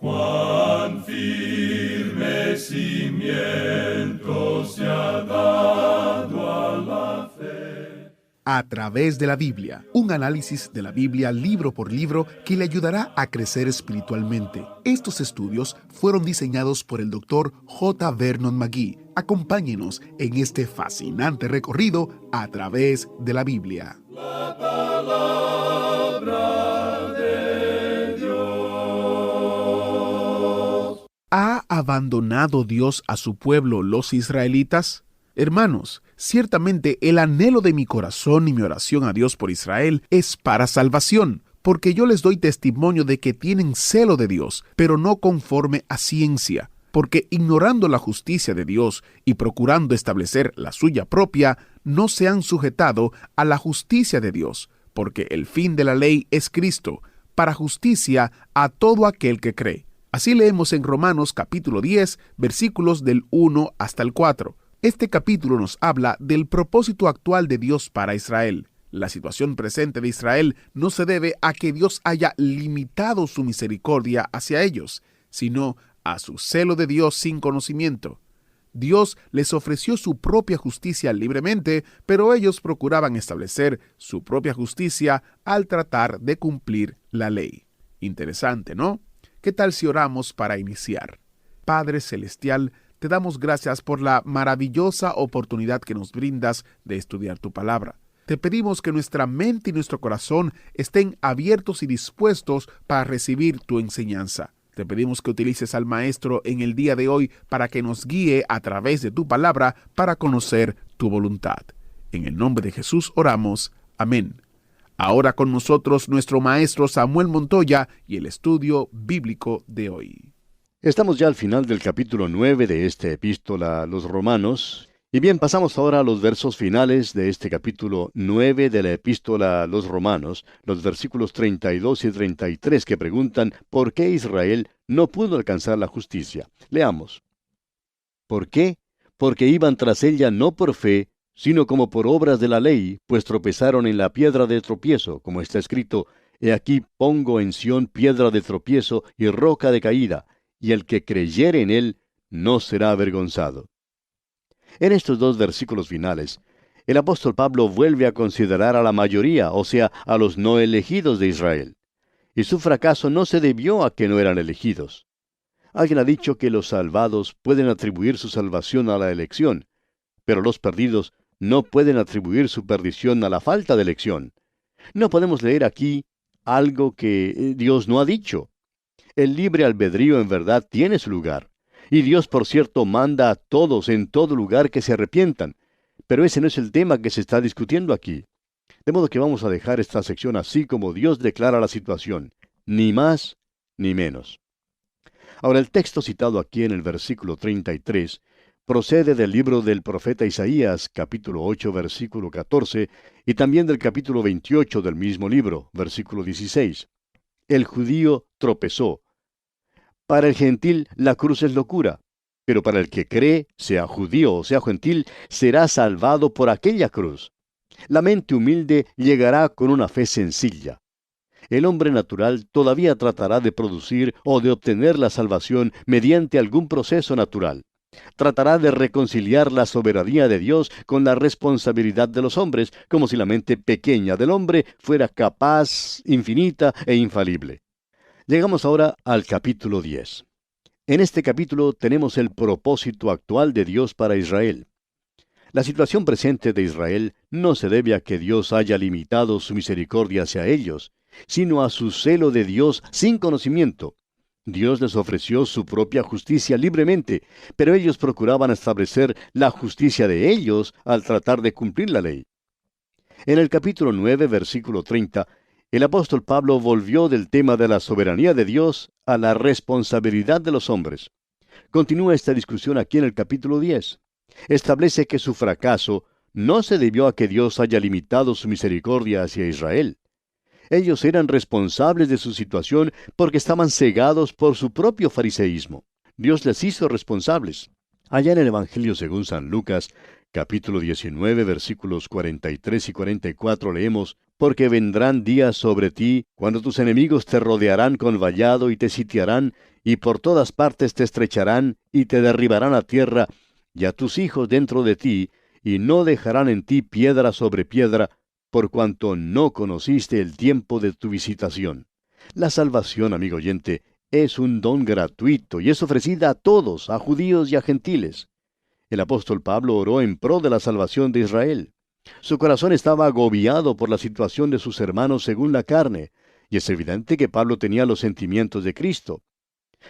Cuán firme cimiento se ha dado a la fe. A través de la Biblia, un análisis de la Biblia libro por libro que le ayudará a crecer espiritualmente. Estos estudios fueron diseñados por el Dr. J. Vernon McGee. Acompáñenos en este fascinante recorrido a través de la Biblia. La palabra de Dios. ¿Ha abandonado Dios a su pueblo, los israelitas? Hermanos, ciertamente el anhelo de mi corazón y mi oración a Dios por Israel es para salvación, porque yo les doy testimonio de que tienen celo de Dios, pero no conforme a ciencia, porque ignorando la justicia de Dios y procurando establecer la suya propia, no se han sujetado a la justicia de Dios, porque el fin de la ley es Cristo, para justicia a todo aquel que cree. Así leemos en Romanos capítulo 10, versículos del 1 hasta el 4. Este capítulo nos habla del propósito actual de Dios para Israel. La situación presente de Israel no se debe a que Dios haya limitado su misericordia hacia ellos, sino a su celo de Dios sin conocimiento. Dios les ofreció su propia justicia libremente, pero ellos procuraban establecer su propia justicia al tratar de cumplir la ley. Interesante, ¿no? ¿Qué tal si oramos para iniciar? Padre Celestial, te damos gracias por la maravillosa oportunidad que nos brindas de estudiar tu palabra. Te pedimos que nuestra mente y nuestro corazón estén abiertos y dispuestos para recibir tu enseñanza. Te pedimos que utilices al Maestro en el día de hoy para que nos guíe a través de tu palabra para conocer tu voluntad. En el nombre de Jesús oramos. Amén. Ahora con nosotros nuestro Maestro Samuel Montoya y el estudio bíblico de hoy. Estamos ya al final del capítulo 9 de esta epístola a los Romanos. Y bien, pasamos ahora a los versos finales de este capítulo 9 de la epístola a los Romanos, los versículos 32 y 33 que preguntan ¿por qué Israel no pudo alcanzar la justicia? Leamos. ¿Por qué? Porque iban tras ella no por fe, sino como por obras de la ley, pues tropezaron en la piedra de tropiezo, como está escrito, He aquí pongo en Sión piedra de tropiezo y roca de caída, y el que creyere en él no será avergonzado. En estos dos versículos finales, el apóstol Pablo vuelve a considerar a la mayoría, o sea, a los no elegidos de Israel. Y su fracaso no se debió a que no eran elegidos. Alguien ha dicho que los salvados pueden atribuir su salvación a la elección, pero los perdidos no pueden atribuir su perdición a la falta de elección. No podemos leer aquí algo que Dios no ha dicho. El libre albedrío en verdad tiene su lugar. Y Dios, por cierto, manda a todos en todo lugar que se arrepientan. Pero ese no es el tema que se está discutiendo aquí. De modo que vamos a dejar esta sección así como Dios declara la situación. Ni más ni menos. Ahora, el texto citado aquí en el versículo 33 procede del libro del profeta Isaías, capítulo 8, versículo 14, y también del capítulo 28 del mismo libro, versículo 16. El judío tropezó. Para el gentil la cruz es locura, pero para el que cree, sea judío o sea gentil, será salvado por aquella cruz. La mente humilde llegará con una fe sencilla. El hombre natural todavía tratará de producir o de obtener la salvación mediante algún proceso natural. Tratará de reconciliar la soberanía de Dios con la responsabilidad de los hombres, como si la mente pequeña del hombre fuera capaz, infinita e infalible. Llegamos ahora al capítulo 10. En este capítulo tenemos el propósito actual de Dios para Israel. La situación presente de Israel no se debe a que Dios haya limitado su misericordia hacia ellos, sino a su celo de Dios sin conocimiento. Dios les ofreció su propia justicia libremente, pero ellos procuraban establecer la justicia de ellos al tratar de cumplir la ley. En el capítulo 9, versículo 30, el apóstol Pablo volvió del tema de la soberanía de Dios a la responsabilidad de los hombres. Continúa esta discusión aquí en el capítulo 10. Establece que su fracaso no se debió a que Dios haya limitado su misericordia hacia Israel. Ellos eran responsables de su situación porque estaban cegados por su propio fariseísmo. Dios les hizo responsables. Allá en el Evangelio según San Lucas, capítulo 19, versículos 43 y 44 leemos, porque vendrán días sobre ti, cuando tus enemigos te rodearán con vallado y te sitiarán, y por todas partes te estrecharán y te derribarán a tierra, y a tus hijos dentro de ti, y no dejarán en ti piedra sobre piedra, por cuanto no conociste el tiempo de tu visitación. La salvación, amigo oyente, es un don gratuito y es ofrecida a todos, a judíos y a gentiles. El apóstol Pablo oró en pro de la salvación de Israel. Su corazón estaba agobiado por la situación de sus hermanos según la carne, y es evidente que Pablo tenía los sentimientos de Cristo.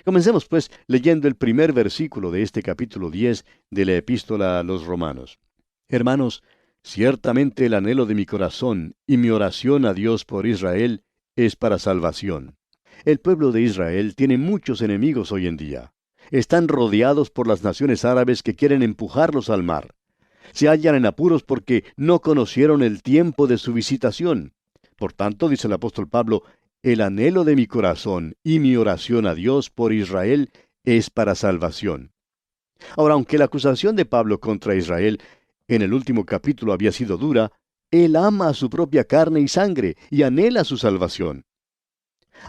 Comencemos, pues, leyendo el primer versículo de este capítulo 10 de la epístola a los Romanos. Hermanos, ciertamente el anhelo de mi corazón y mi oración a Dios por Israel es para salvación. El pueblo de Israel tiene muchos enemigos hoy en día. Están rodeados por las naciones árabes que quieren empujarlos al mar. Se hallan en apuros porque no conocieron el tiempo de su visitación. Por tanto, dice el apóstol Pablo, el anhelo de mi corazón y mi oración a Dios por Israel es para salvación. Ahora, aunque la acusación de Pablo contra Israel en el último capítulo había sido dura, él ama a su propia carne y sangre y anhela su salvación.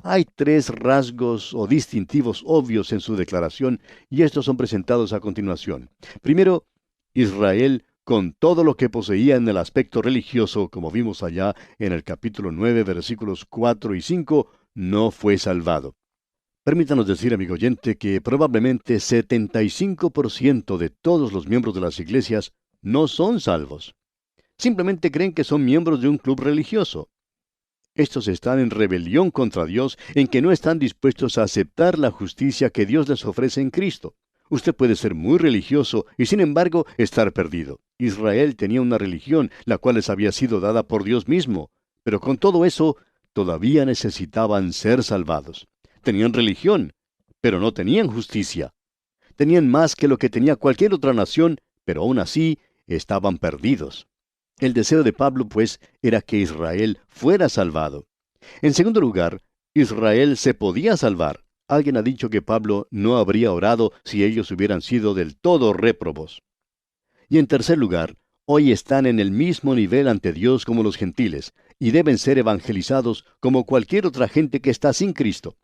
Hay tres rasgos o distintivos obvios en su declaración, y estos son presentados a continuación. Primero, Israel, con todo lo que poseía en el aspecto religioso, como vimos allá en el capítulo 9, versículos 4 y 5, no fue salvado. Permítanos decir, amigo oyente, que probablemente 75% de todos los miembros de las iglesias no son salvos. Simplemente creen que son miembros de un club religioso. Estos están en rebelión contra Dios, en que no están dispuestos a aceptar la justicia que Dios les ofrece en Cristo. Usted puede ser muy religioso y sin embargo estar perdido. Israel tenía una religión, la cual les había sido dada por Dios mismo, pero con todo eso todavía necesitaban ser salvados. Tenían religión, pero no tenían justicia. Tenían más que lo que tenía cualquier otra nación, pero aún así estaban perdidos. El deseo de Pablo, pues, era que Israel fuera salvado. En segundo lugar, Israel se podía salvar. Alguien ha dicho que Pablo no habría orado si ellos hubieran sido del todo réprobos. Y en tercer lugar, hoy están en el mismo nivel ante Dios como los gentiles, y deben ser evangelizados como cualquier otra gente que está sin Cristo.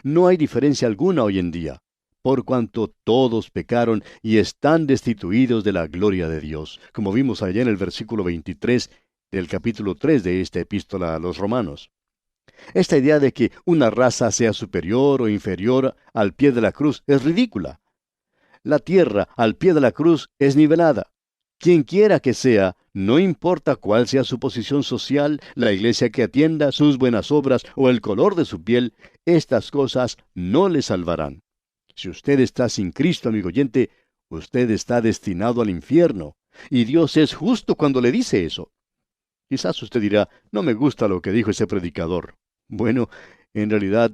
No hay diferencia alguna hoy en día, por cuanto todos pecaron y están destituidos de la gloria de Dios, como vimos allá en el versículo 23 del capítulo 3 de esta epístola a los Romanos. Esta idea de que una raza sea superior o inferior al pie de la cruz es ridícula. La tierra al pie de la cruz es nivelada. Quien quiera que sea, no importa cuál sea su posición social, la iglesia que atienda, sus buenas obras o el color de su piel, estas cosas no le salvarán. Si usted está sin Cristo, amigo oyente, usted está destinado al infierno, y Dios es justo cuando le dice eso. Quizás usted dirá, no me gusta lo que dijo ese predicador. Bueno, en realidad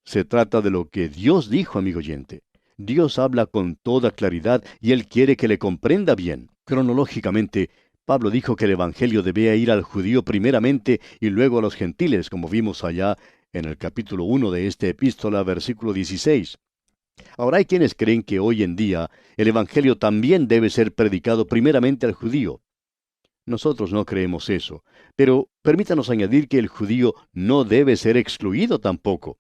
se trata de lo que Dios dijo, amigo oyente. Dios habla con toda claridad y Él quiere que le comprenda bien. Cronológicamente, Pablo dijo que el Evangelio debía ir al judío primeramente y luego a los gentiles, como vimos allá en el capítulo 1 de esta epístola, versículo 16. Ahora hay quienes creen que hoy en día el Evangelio también debe ser predicado primeramente al judío. Nosotros no creemos eso, pero permítanos añadir que el judío no debe ser excluido tampoco.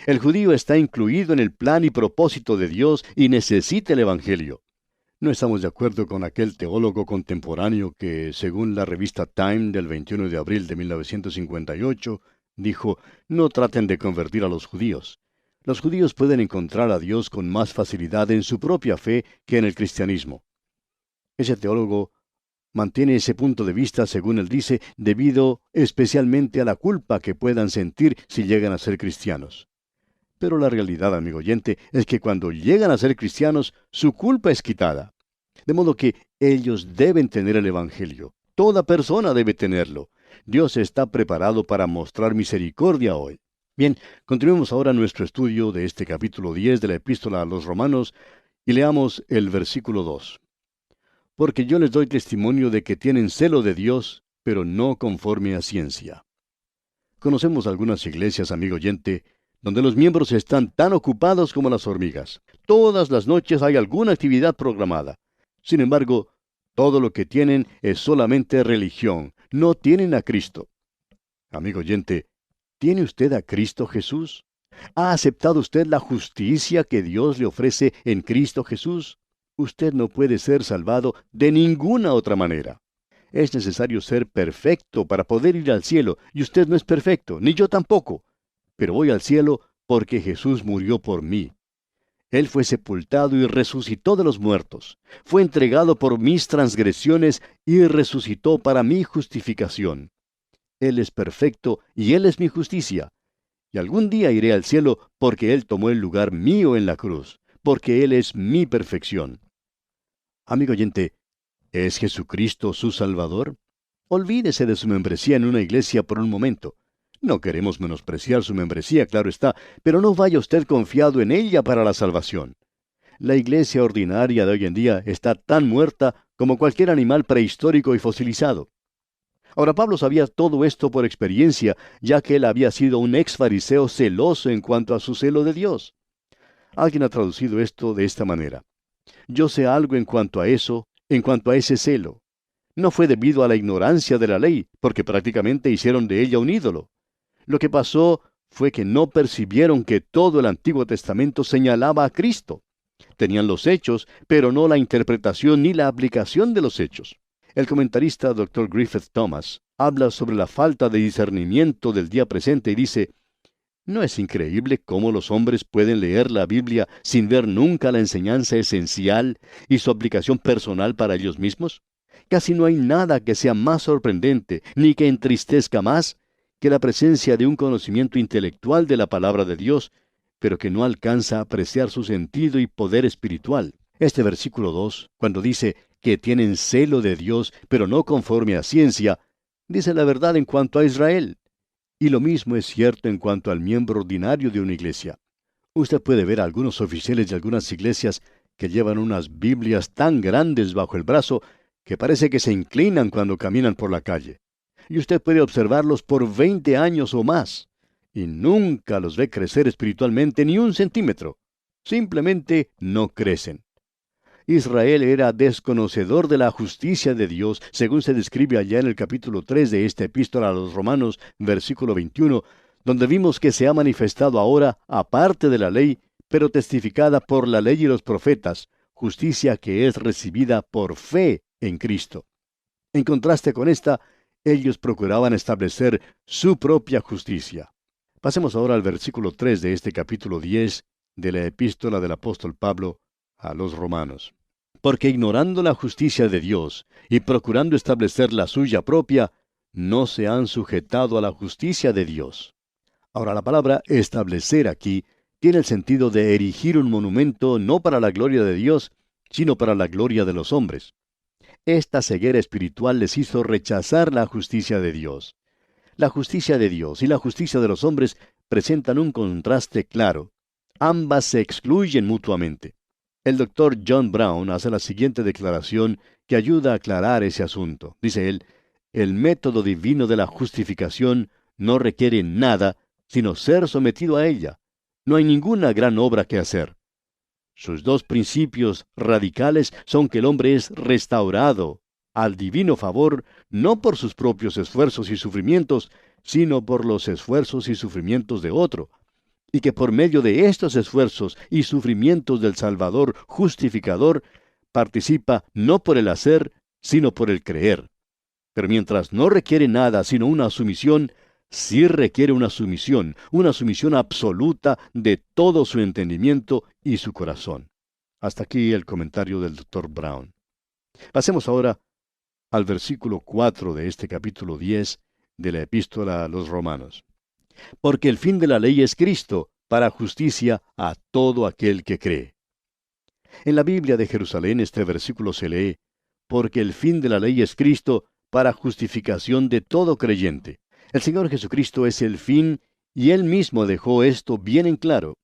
El judío está incluido en el plan y propósito de Dios y necesita el Evangelio. No estamos de acuerdo con aquel teólogo contemporáneo que, según la revista Time del 21 de abril de 1958, dijo, no traten de convertir a los judíos. Los judíos pueden encontrar a Dios con más facilidad en su propia fe que en el cristianismo. Ese teólogo mantiene ese punto de vista, según él dice, debido especialmente a la culpa que puedan sentir si llegan a ser cristianos. Pero la realidad, amigo oyente, es que cuando llegan a ser cristianos, su culpa es quitada. De modo que ellos deben tener el Evangelio. Toda persona debe tenerlo. Dios está preparado para mostrar misericordia hoy. Bien, continuemos ahora nuestro estudio de este capítulo 10 de la epístola a los Romanos y leamos el versículo 2. Porque yo les doy testimonio de que tienen celo de Dios, pero no conforme a ciencia. Conocemos algunas iglesias, amigo oyente, donde los miembros están tan ocupados como las hormigas. Todas las noches hay alguna actividad programada. Sin embargo, todo lo que tienen es solamente religión. No tienen a Cristo. Amigo oyente, ¿tiene usted a Cristo Jesús? ¿Ha aceptado usted la justicia que Dios le ofrece en Cristo Jesús? Usted no puede ser salvado de ninguna otra manera. Es necesario ser perfecto para poder ir al cielo, y usted no es perfecto, ni yo tampoco. Pero voy al cielo porque Jesús murió por mí. Él fue sepultado y resucitó de los muertos. Fue entregado por mis transgresiones y resucitó para mi justificación. Él es perfecto y Él es mi justicia. Y algún día iré al cielo porque Él tomó el lugar mío en la cruz, porque Él es mi perfección. Amigo oyente, ¿es Jesucristo su Salvador? Olvídese de su membresía en una iglesia por un momento. No queremos menospreciar su membresía, claro está, pero no vaya usted confiado en ella para la salvación. La iglesia ordinaria de hoy en día está tan muerta como cualquier animal prehistórico y fosilizado. Ahora, Pablo sabía todo esto por experiencia, ya que él había sido un ex fariseo celoso en cuanto a su celo de Dios. Alguien ha traducido esto de esta manera: yo sé algo en cuanto a eso, en cuanto a ese celo. No fue debido a la ignorancia de la ley, porque prácticamente hicieron de ella un ídolo. Lo que pasó fue que no percibieron que todo el Antiguo Testamento señalaba a Cristo. Tenían los hechos, pero no la interpretación ni la aplicación de los hechos. El comentarista Dr. Griffith Thomas habla sobre la falta de discernimiento del día presente y dice: ¿no es increíble cómo los hombres pueden leer la Biblia sin ver nunca la enseñanza esencial y su aplicación personal para ellos mismos? Casi no hay nada que sea más sorprendente, ni que entristezca más, que la presencia de un conocimiento intelectual de la palabra de Dios, pero que no alcanza a apreciar su sentido y poder espiritual. Este versículo 2, cuando dice que tienen celo de Dios, pero no conforme a ciencia, dice la verdad en cuanto a Israel. Y lo mismo es cierto en cuanto al miembro ordinario de una iglesia. Usted puede ver a algunos oficiales de algunas iglesias que llevan unas Biblias tan grandes bajo el brazo que parece que se inclinan cuando caminan por la calle. Y usted puede observarlos por 20 años o más, y nunca los ve crecer espiritualmente ni un centímetro. Simplemente no crecen. Israel era desconocedor de la justicia de Dios, según se describe allá en el capítulo 3 de esta epístola a los Romanos, versículo 21, donde vimos que se ha manifestado ahora, aparte de la ley, pero testificada por la ley y los profetas, justicia que es recibida por fe en Cristo. En contraste con esta, ellos procuraban establecer su propia justicia. Pasemos ahora al versículo 3 de este capítulo 10 de la epístola del apóstol Pablo a los Romanos. Porque ignorando la justicia de Dios y procurando establecer la suya propia, no se han sujetado a la justicia de Dios. Ahora, la palabra establecer aquí tiene el sentido de erigir un monumento no para la gloria de Dios, sino para la gloria de los hombres. Esta ceguera espiritual les hizo rechazar la justicia de Dios. La justicia de Dios y la justicia de los hombres presentan un contraste claro. Ambas se excluyen mutuamente. El doctor John Brown hace la siguiente declaración que ayuda a aclarar ese asunto. Dice él: el método divino de la justificación no requiere nada sino ser sometido a ella. No hay ninguna gran obra que hacer. Sus dos principios radicales son que el hombre es restaurado al divino favor no por sus propios esfuerzos y sufrimientos, sino por los esfuerzos y sufrimientos de otro, y que por medio de estos esfuerzos y sufrimientos del Salvador justificador, participa no por el hacer, sino por el creer. Pero mientras no requiere nada sino una sumisión, sí requiere una sumisión absoluta de todo su entendimiento y su corazón. Hasta aquí el comentario del Dr. Brown. Pasemos ahora al versículo 4 de este capítulo 10 de la epístola a los Romanos. Porque el fin de la ley es Cristo, para justicia a todo aquel que cree. En la Biblia de Jerusalén este versículo se lee: porque el fin de la ley es Cristo, para justificación de todo creyente. El Señor Jesucristo es el fin, y Él mismo dejó esto bien en claro.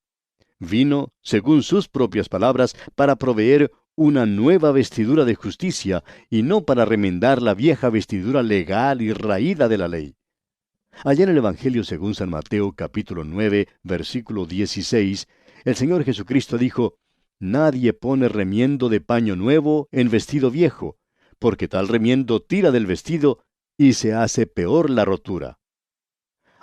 Vino, según sus propias palabras, para proveer una nueva vestidura de justicia, y no para remendar la vieja vestidura legal y raída de la ley. Allá en el Evangelio según San Mateo, capítulo 9, versículo 16, el Señor Jesucristo dijo: nadie pone remiendo de paño nuevo en vestido viejo, porque tal remiendo tira del vestido y se hace peor la rotura.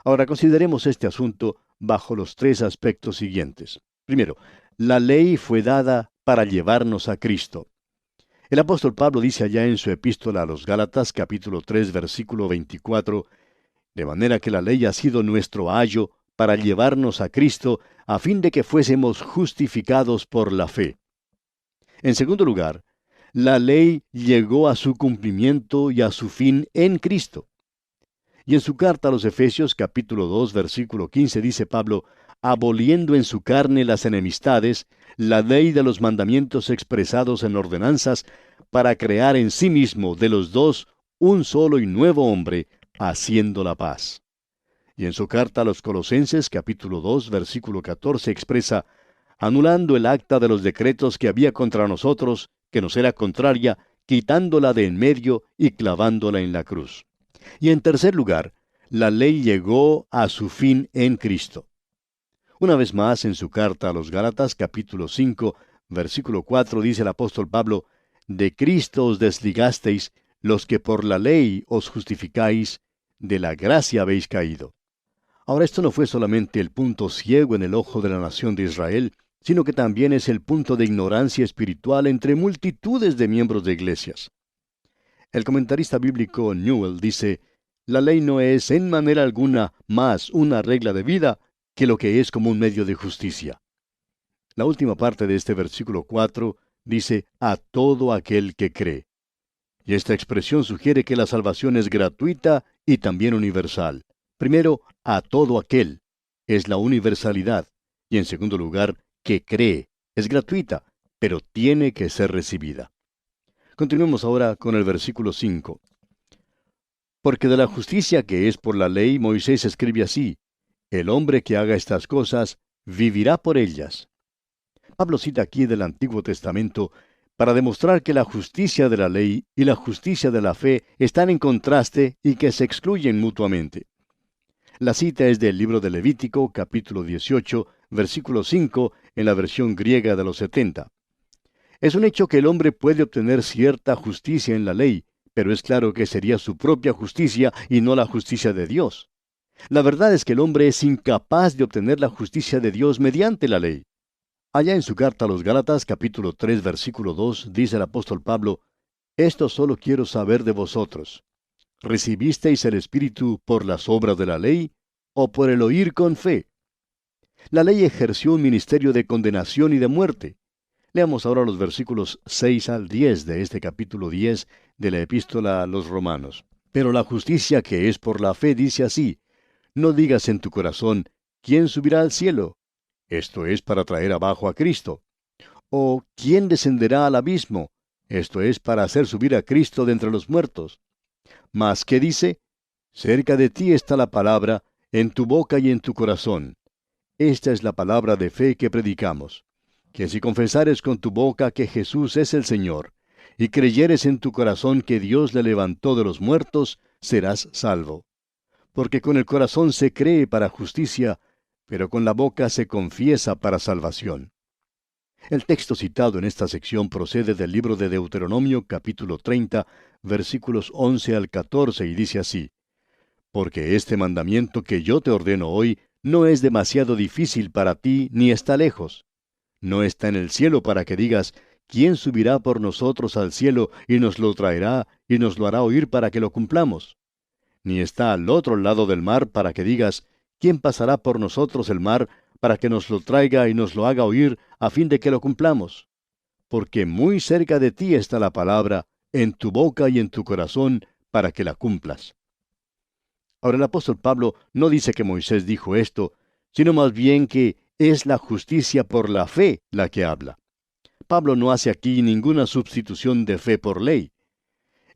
Ahora consideremos este asunto bajo los tres aspectos siguientes. Primero, la ley fue dada para llevarnos a Cristo. El apóstol Pablo dice allá en su epístola a los Gálatas, capítulo 3, versículo 24, de manera que la ley ha sido nuestro ayo para llevarnos a Cristo, a fin de que fuésemos justificados por la fe. En segundo lugar, la ley llegó a su cumplimiento y a su fin en Cristo. Y en su carta a los Efesios, capítulo 2, versículo 15, dice Pablo, aboliendo en su carne las enemistades, la ley de los mandamientos expresados en ordenanzas, para crear en sí mismo de los dos un solo y nuevo hombre, haciendo la paz. Y en su carta a los Colosenses, capítulo 2, versículo 14, expresa, anulando el acta de los decretos que había contra nosotros, que nos era contraria, quitándola de en medio y clavándola en la cruz. Y en tercer lugar, la ley llegó a su fin en Cristo. Una vez más, en su carta a los Gálatas, capítulo 5, versículo 4, dice el apóstol Pablo, de Cristo os desligasteis, los que por la ley os justificáis, de la gracia habéis caído. Ahora, esto no fue solamente el punto ciego en el ojo de la nación de Israel, sino que también es el punto de ignorancia espiritual entre multitudes de miembros de iglesias. El comentarista bíblico Newell dice, la ley no es en manera alguna más una regla de vida que lo que es como un medio de justicia. La última parte de este versículo 4 dice, a todo aquel que cree. Y esta expresión sugiere que la salvación es gratuita y también universal. Primero, a todo aquel. Es la universalidad. Y en segundo lugar, que cree. Es gratuita, pero tiene que ser recibida. Continuemos ahora con el versículo 5. Porque de la justicia que es por la ley, Moisés escribe así, el hombre que haga estas cosas, vivirá por ellas. Pablo cita aquí del Antiguo Testamento para demostrar que la justicia de la ley y la justicia de la fe están en contraste y que se excluyen mutuamente. La cita es del libro de Levítico, capítulo 18, versículo 5, en la versión griega de los 70. Es un hecho que el hombre puede obtener cierta justicia en la ley, pero es claro que sería su propia justicia y no la justicia de Dios. La verdad es que el hombre es incapaz de obtener la justicia de Dios mediante la ley. Allá en su carta a los Gálatas, capítulo 3, versículo 2, dice el apóstol Pablo, esto solo quiero saber de vosotros. ¿Recibisteis el Espíritu por las obras de la ley o por el oír con fe? La ley ejerció un ministerio de condenación y de muerte. Leamos ahora los versículos 6 al 10 de este capítulo 10 de la epístola a los Romanos. Pero la justicia que es por la fe dice así, no digas en tu corazón, ¿quién subirá al cielo? Esto es para traer abajo a Cristo. ¿O quién descenderá al abismo? Esto es para hacer subir a Cristo de entre los muertos. Mas, ¿qué dice? Cerca de ti está la palabra, en tu boca y en tu corazón. Esta es la palabra de fe que predicamos. Que si confesares con tu boca que Jesús es el Señor, y creyeres en tu corazón que Dios le levantó de los muertos, serás salvo. Porque con el corazón se cree para justicia, pero con la boca se confiesa para salvación. El texto citado en esta sección procede del libro de Deuteronomio, capítulo 30, versículos 11 al 14, y dice así, porque este mandamiento que yo te ordeno hoy no es demasiado difícil para ti ni está lejos. No está en el cielo para que digas, ¿quién subirá por nosotros al cielo y nos lo traerá y nos lo hará oír para que lo cumplamos? Ni está al otro lado del mar para que digas, ¿quién pasará por nosotros el mar para que nos lo traiga y nos lo haga oír a fin de que lo cumplamos? Porque muy cerca de ti está la palabra, en tu boca y en tu corazón, para que la cumplas. Ahora el apóstol Pablo no dice que Moisés dijo esto, sino más bien que es la justicia por la fe la que habla. Pablo no hace aquí ninguna sustitución de fe por ley.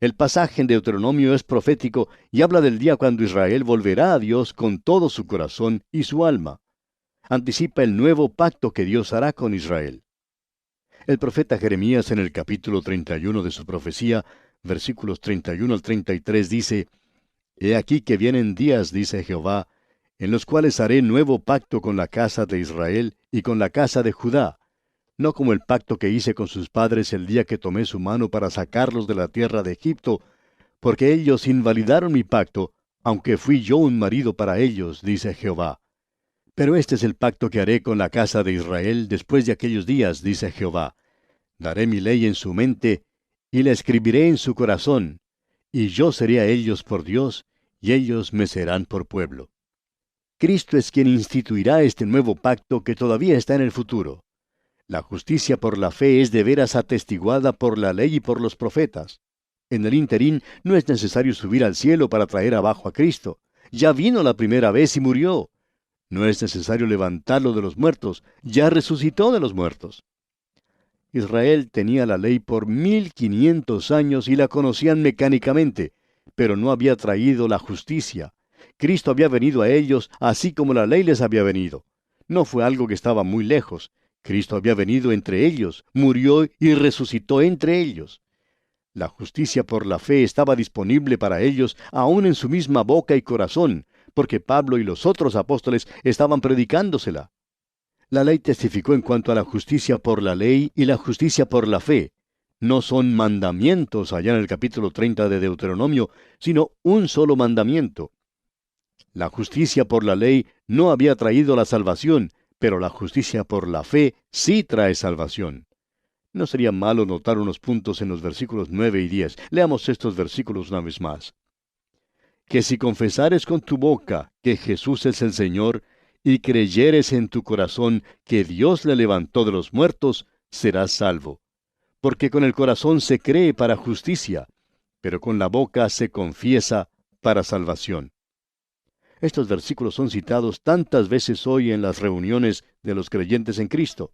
El pasaje en Deuteronomio es profético y habla del día cuando Israel volverá a Dios con todo su corazón y su alma. Anticipa el nuevo pacto que Dios hará con Israel. El profeta Jeremías en el capítulo 31 de su profecía, versículos 31 al 33 dice, He aquí que vienen días, dice Jehová, en los cuales haré nuevo pacto con la casa de Israel y con la casa de Judá, no como el pacto que hice con sus padres el día que tomé su mano para sacarlos de la tierra de Egipto, porque ellos invalidaron mi pacto, aunque fui yo un marido para ellos, dice Jehová. Pero este es el pacto que haré con la casa de Israel después de aquellos días, dice Jehová. Daré mi ley en su mente, y la escribiré en su corazón, y yo seré a ellos por Dios, y ellos me serán por pueblo. Cristo es quien instituirá este nuevo pacto que todavía está en el futuro. La justicia por la fe es de veras atestiguada por la ley y por los profetas. En el interín no es necesario subir al cielo para traer abajo a Cristo. Ya vino la primera vez y murió. No es necesario levantarlo de los muertos, ya resucitó de los muertos. Israel tenía la ley por 1500 años y la conocían mecánicamente, pero no había traído la justicia. Cristo había venido a ellos así como la ley les había venido. No fue algo que estaba muy lejos. Cristo había venido entre ellos, murió y resucitó entre ellos. La justicia por la fe estaba disponible para ellos aún en su misma boca y corazón, porque Pablo y los otros apóstoles estaban predicándosela. La ley testificó en cuanto a la justicia por la ley y la justicia por la fe. No son mandamientos allá en el capítulo 30 de Deuteronomio, sino un solo mandamiento. La justicia por la ley no había traído la salvación, pero la justicia por la fe sí trae salvación. No sería malo notar unos puntos en los versículos 9 y 10. Leamos estos versículos una vez más. Que si confesares con tu boca que Jesús es el Señor, y creyeres en tu corazón que Dios le levantó de los muertos, serás salvo. Porque con el corazón se cree para justicia, pero con la boca se confiesa para salvación. Estos versículos son citados tantas veces hoy en las reuniones de los creyentes en Cristo.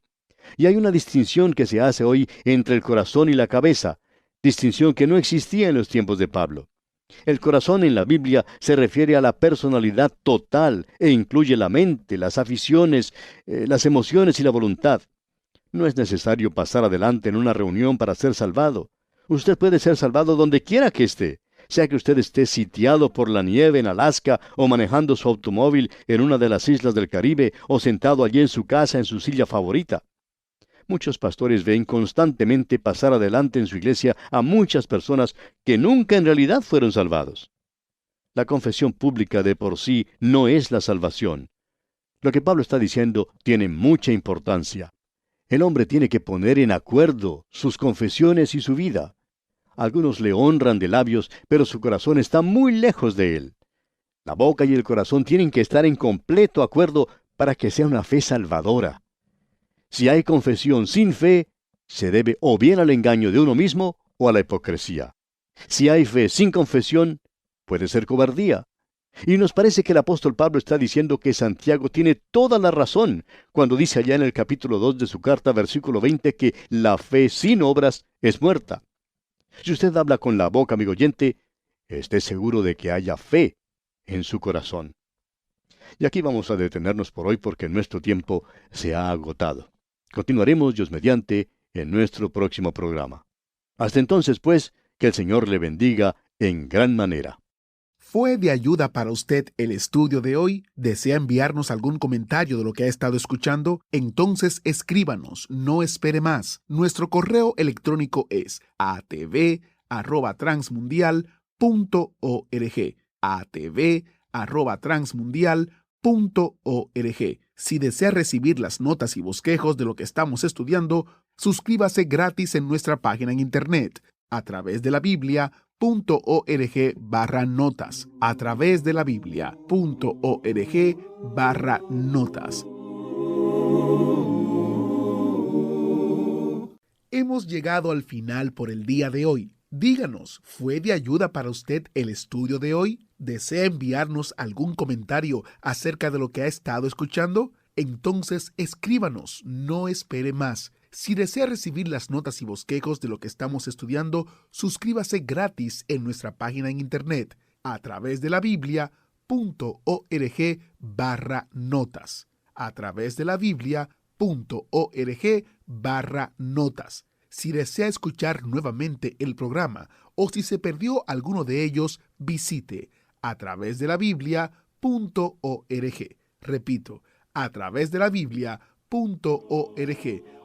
Y hay una distinción que se hace hoy entre el corazón y la cabeza, distinción que no existía en los tiempos de Pablo. El corazón en la Biblia se refiere a la personalidad total e incluye la mente, las aficiones, las emociones y la voluntad. No es necesario pasar adelante en una reunión para ser salvado. Usted puede ser salvado donde quiera que esté, sea que usted esté sitiado por la nieve en Alaska o manejando su automóvil en una de las islas del Caribe o sentado allí en su casa en su silla favorita. Muchos pastores ven constantemente pasar adelante en su iglesia a muchas personas que nunca en realidad fueron salvados. La confesión pública de por sí no es la salvación. Lo que Pablo está diciendo tiene mucha importancia. El hombre tiene que poner en acuerdo sus confesiones y su vida. Algunos le honran de labios, pero su corazón está muy lejos de él. La boca y el corazón tienen que estar en completo acuerdo para que sea una fe salvadora. Si hay confesión sin fe, se debe o bien al engaño de uno mismo o a la hipocresía. Si hay fe sin confesión, puede ser cobardía. Y nos parece que el apóstol Pablo está diciendo que Santiago tiene toda la razón cuando dice allá en el capítulo 2 de su carta, versículo 20, que la fe sin obras es muerta. Si usted habla con la boca, amigo oyente, esté seguro de que haya fe en su corazón. Y aquí vamos a detenernos por hoy porque nuestro tiempo se ha agotado. Continuaremos, Dios mediante, en nuestro próximo programa. Hasta entonces, pues, que el Señor le bendiga en gran manera. ¿Fue de ayuda para usted el estudio de hoy? ¿Desea enviarnos algún comentario de lo que ha estado escuchando? Entonces escríbanos, no espere más. Nuestro correo electrónico es atv@transmundial.org. atv@transmundial.org. Si desea recibir las notas y bosquejos de lo que estamos estudiando, suscríbase gratis en nuestra página en internet a través de la Biblia.org/notas. A través de la Biblia.org/notas. Hemos llegado al final por el día de hoy. Díganos, ¿fue de ayuda para usted el estudio de hoy? ¿Desea enviarnos algún comentario acerca de lo que ha estado escuchando? Entonces escríbanos, no espere más. Si desea recibir las notas y bosquejos de lo que estamos estudiando, suscríbase gratis en nuestra página en internet a través de la Biblia.org/notas. A través de la Biblia.org/notas. Si desea escuchar nuevamente el programa o si se perdió alguno de ellos, visite a través de la Biblia.org. Repito, a través de la Biblia.org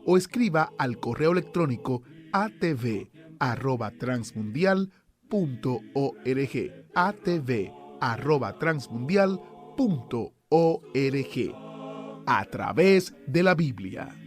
o escriba al correo electrónico atv@transmundial.org. transmundial.org. A través de la Biblia.